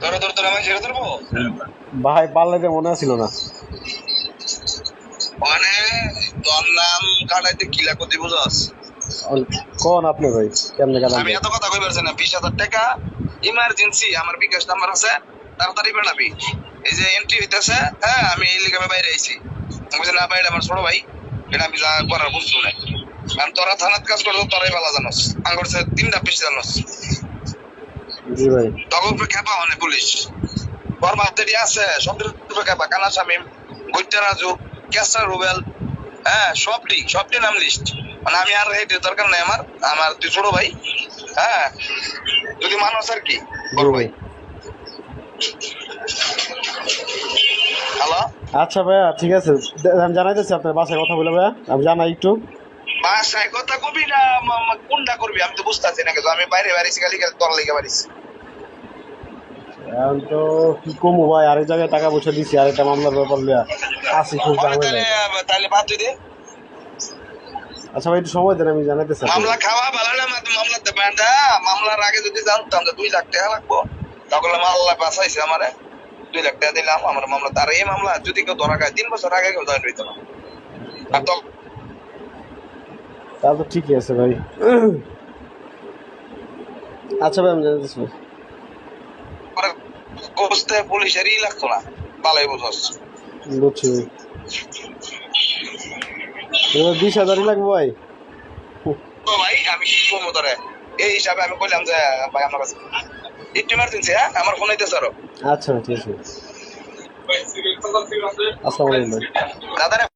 ধরে ধরে তোর আমি ছেড়ে ধরবো ভাই পারলে তো মনে ছিল না মানে তোর নাম কাটাইতে কি লাগবে তুই বুঝাস কোন আপনি ভাই কেমনে কাটান আমি এত কথা কই পারছি না 20,000 টাকা ইমার্জেন্সি আমার বিকাশ নাম্বার আছে তাড়াতাড়ি বানাবি এই যে এন্ট্রি হইতেছে হ্যাঁ আমি এই লিগে বাইরে আইছি বুঝলি না বাইরে আমার ছোট ভাই এটা আমি যা করার বুঝছো না কারণ তোরা থানাত কাজ করতো তোরাই ভালো জানোস আমার কাছে 3টা পিস জানোস জি ভাই তখন খেপা মানে পুলিশ বরবাদি আছে সব খেপা কানা শামিম গৈত্যা রাজু কেসা রুবেল হ্যাঁ সবটি নাম লিস্ট মানে আমি আর হেঁটে দরকার নাই আমার আমার তুই ছোট ভাই হ্যাঁ যদি মানুষ আর কি বড় ভাই হ্যালো আচ্ছা ভাইয়া ঠিক আছে আমি জানাইতেছি আপনার বাসায় কথা বলে ভাইয়া আমি জানাই একটু বাসায় কথা কবি না কোনটা করবি আমি তো বুঝতে পারছি না কিন্তু আমি বাইরে বাড়িছি খালি তোর লেগে বাড়িছি এখন তো কি কমু ভাই আরেক জায়গায় টাকা পয়সা দিছি আরেকটা মামলার ব্যাপার লিয়া আসি খুব তাহলে তাহলে বাদ তুই দে আচ্ছা ভাই একটু সময় দেন আমি জানাইতেছি মামলা খাওয়া ভালো না মামলাতে ব্যান্ডা মামলার আগে যদি জানতাম যে 2 লাখ টাকা লাগবো তাহলে মামলা বাঁচাইছে আমারে 2 লাখ টাকা দিলাম আমার মামলা তার এই মামলা যদি কেউ ধরা খায় 3 বছর আগে কেউ জয়েন হইতো না আর তো তাহলে তো ঠিকই আছে ভাই আচ্ছা ভাই আমি জানাইতেছি কোস্তে পুলিশেরই লাগতো না ভালোই বুঝছ বুঝছি ভাই 20,000 লাগবে ভাই তো ভাই আমি কি করবো তোরে এই হিসাবে আমি বললাম যে ভাই আমার কাছে একটু ইমার্জেন্সি হ্যাঁ আমার ফোন হইতেছে আরো আচ্ছা ঠিক আছে আসসালামু আলাইকুম ভাই দাদা